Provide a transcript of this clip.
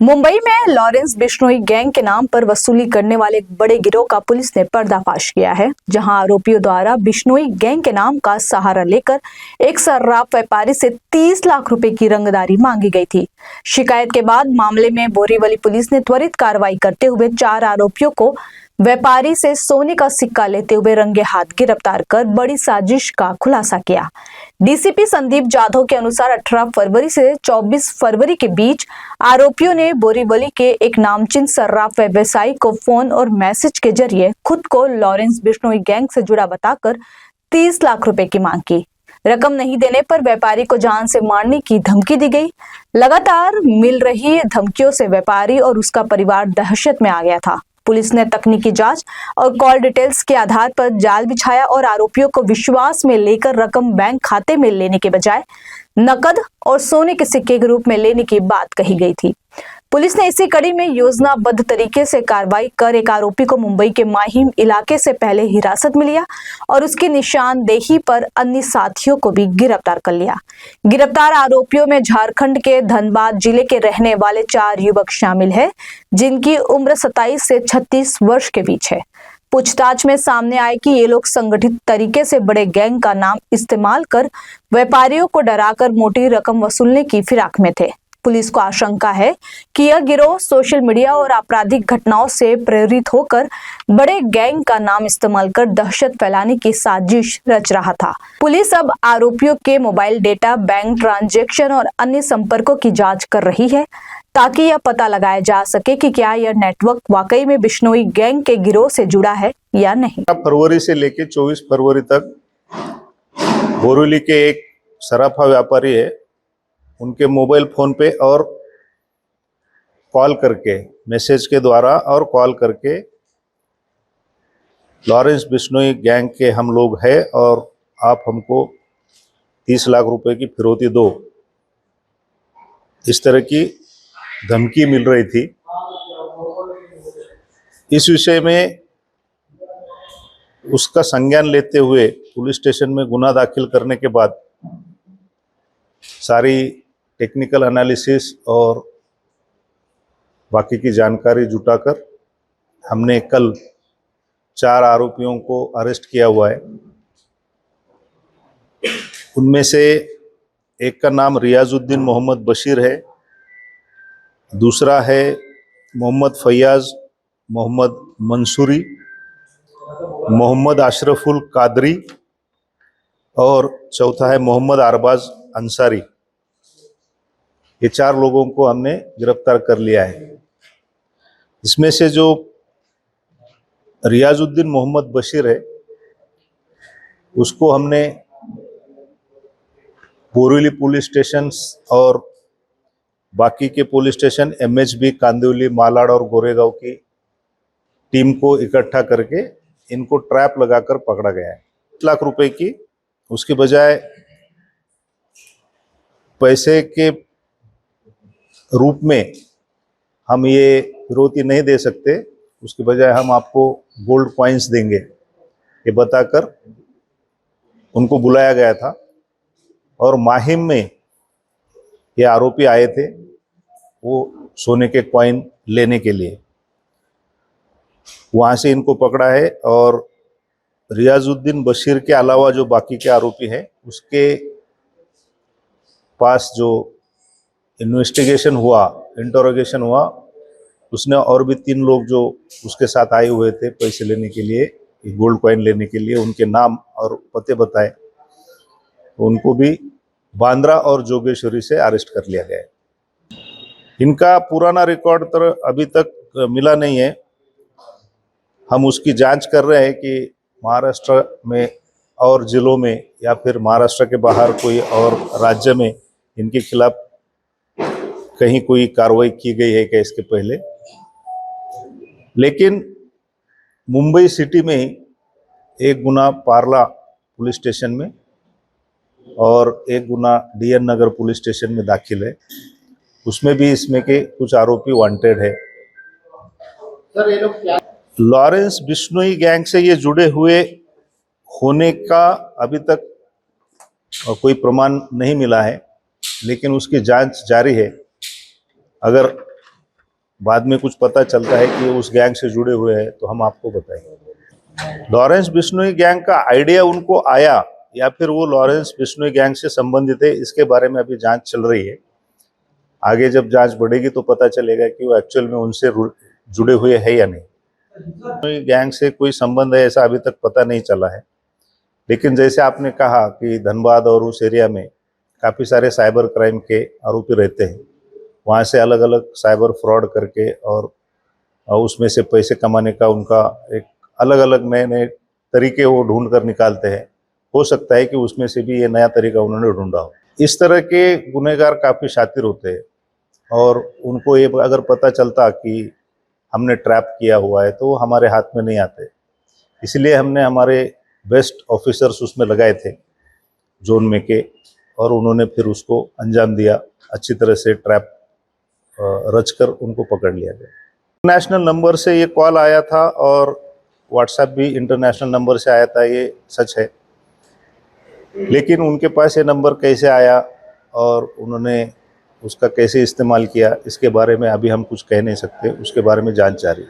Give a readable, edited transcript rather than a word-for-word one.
मुंबई में Lawrence Bishnoi gang के नाम पर वसूली करने वाले एक बड़े गिरोह का पुलिस ने पर्दाफाश किया है, जहां आरोपियों द्वारा बिश्नोई गैंग के नाम का सहारा लेकर एक शराब व्यापारी से 30 लाख रुपए की रंगदारी मांगी गई थी। शिकायत के बाद मामले में बोरीवली पुलिस ने त्वरित कार्रवाई करते हुए 4 आरोपियों को व्यापारी से सोने का सिक्का लेते हुए रंगे हाथ गिरफ्तार कर बड़ी साजिश का खुलासा किया। डीसीपी संदीप जाधव के अनुसार 18 फरवरी से 24 फरवरी के बीच आरोपियों ने बोरीवली के एक नामचीन शराब व्यवसायी को फोन और मैसेज के जरिए खुद को लॉरेंस बिश्नोई गैंग से जुड़ा बताकर 30 लाख रुपए की मांग की। रकम नहीं देने पर व्यापारी को जान से मारने की धमकी दी गई। लगातार मिल रही धमकियों से व्यापारी और उसका परिवार दहशत में आ गया था। पुलिस ने तकनीकी जांच और कॉल डिटेल्स के आधार पर जाल बिछाया और आरोपियों को विश्वास में लेकर रकम बैंक खाते में लेने के बजाय नकद और सोने के सिक्के के रूप में लेने की बात कही गई थी। पुलिस ने इसी कड़ी में योजनाबद्ध तरीके से कार्रवाई कर एक आरोपी को मुंबई के माहिम इलाके से पहले हिरासत में लिया और उसकी निशानदेही पर अन्य साथियों को भी गिरफ्तार कर लिया। गिरफ्तार आरोपियों में झारखंड के धनबाद जिले के रहने वाले 4 युवक शामिल हैं, जिनकी उम्र 27 से 36 वर्ष के बीच है। पूछताछ में सामने आए कि ये लोग संगठित तरीके से बड़े गैंग का नाम इस्तेमाल कर व्यापारियों को डराकर मोटी रकम वसूलने की फिराक में थे। पुलिस को आशंका है कि यह गिरोह सोशल मीडिया और आपराधिक घटनाओं से प्रेरित होकर बड़े गैंग का नाम इस्तेमाल कर दहशत फैलाने की साजिश रच रहा था। पुलिस अब आरोपियों के मोबाइल डेटा, बैंक ट्रांजैक्शन और अन्य संपर्कों की जांच कर रही है, ताकि यह पता लगाया जा सके कि क्या यह नेटवर्क वाकई में बिश्नोई गैंग के गिरोह से जुड़ा है या नहीं। फरवरी से लेकर 24 फरवरी तक बोरीवली के एक सराफा व्यापारी है, उनके मोबाइल फोन पे और कॉल करके, मैसेज के द्वारा और कॉल करके लॉरेंस बिश्नोई गैंग के हम लोग हैं और आप हमको 30 लाख रुपए की फिरौती दो, इस तरह की धमकी मिल रही थी। इस विषय में उसका संज्ञान लेते हुए पुलिस स्टेशन में गुना दाखिल करने के बाद सारी टेक्निकल एनालिसिस और बाकी की जानकारी जुटाकर हमने कल 4 आरोपियों को अरेस्ट किया हुआ है। उनमें से एक का नाम रियाजुद्दीन मोहम्मद बशीर है, दूसरा है मोहम्मद फैयाज मोहम्मद मंसूरी, मोहम्मद अशरफुल कादरी और चौथा है मोहम्मद अरबाज अंसारी। ये 4 लोगों को हमने गिरफ्तार कर लिया है। इसमें से जो रियाजुद्दीन मोहम्मद बशीर है, उसको हमने बोरीवली पुलिस स्टेशन और बाकी के police station MHB Kandivali, Malad और गोरेगांव की टीम को इकट्ठा करके इनको ट्रैप लगाकर पकड़ा गया है। 1 लाख रुपए की उसके बजाय पैसे के रूप में हम ये फिरौती नहीं दे सकते, उसके बजाय हम आपको गोल्ड कॉइन्स देंगे, ये बताकर उनको बुलाया गया था। और माहिम में ये आरोपी आए थे वो सोने के कॉइन लेने के लिए, वहाँ से इनको पकड़ा है। और रियाजुद्दीन बशीर के अलावा जो बाकी के आरोपी हैं, उसके पास जो इन्वेस्टिगेशन हुआ, इंटरोगेशन हुआ, उसने और भी 3 लोग जो उसके साथ आए हुए थे पैसे लेने के लिए, गोल्ड कॉइन लेने के लिए, उनके नाम और पते बताए, उनको भी बांद्रा और जोगेश्वरी से अरेस्ट कर लिया गया है। इनका पुराना रिकॉर्ड तो अभी तक मिला नहीं है, हम उसकी जांच कर रहे हैं कि महाराष्ट्र में और जिलों में या फिर महाराष्ट्र के बाहर कोई और राज्य में इनके खिलाफ कहीं कोई कार्रवाई की गई है क्या इसके पहले। लेकिन मुंबई सिटी में ही एक गुना पार्ला पुलिस स्टेशन में और एक गुना DN नगर पुलिस स्टेशन में दाखिल है, उसमें भी इसमें के कुछ आरोपी वांटेड है। सर ये लोग क्या लॉरेंस बिश्नोई गैंग से ये जुड़े हुए होने का अभी तक कोई प्रमाण नहीं मिला है, लेकिन उसकी जांच जारी है। अगर बाद में कुछ पता चलता है कि उस गैंग से जुड़े हुए हैं तो हम आपको बताएंगे। लॉरेंस बिश्नोई गैंग का आइडिया उनको आया या फिर वो लॉरेंस बिश्नोई गैंग से संबंधित है, इसके बारे में अभी जांच चल रही है। आगे जब जांच बढ़ेगी तो पता चलेगा कि वो एक्चुअल में उनसे जुड़े हुए हैं या नहीं। गैंग से कोई संबंध है ऐसा अभी तक पता नहीं चला है, लेकिन जैसे आपने कहा कि धनबाद और उस एरिया में काफ़ी सारे साइबर क्राइम के आरोपी रहते हैं, वहाँ से अलग अलग साइबर फ्रॉड करके और उसमें से पैसे कमाने का उनका एक अलग अलग नए नए तरीके वो ढूंढ कर निकालते हैं। हो सकता है कि उसमें से भी ये नया तरीका उन्होंने ढूंढा हो। इस तरह के गुनहगार काफ़ी शातिर होते हैं और उनको ये अगर पता चलता कि हमने ट्रैप किया हुआ है तो वो हमारे हाथ में नहीं आते। इसलिए हमने हमारे बेस्ट ऑफिसर्स उसमें लगाए थे जोन में के, और उन्होंने फिर उसको अंजाम दिया। अच्छी तरह से ट्रैप रचकर उनको पकड़ लिया गया। इंटरनेशनल नंबर से ये कॉल आया था और व्हाट्सएप भी इंटरनेशनल नंबर से आया था, ये सच है। लेकिन उनके पास ये नंबर कैसे आया और उन्होंने उसका कैसे इस्तेमाल किया, इसके बारे में अभी हम कुछ कह नहीं सकते। उसके बारे में जांच जारी है।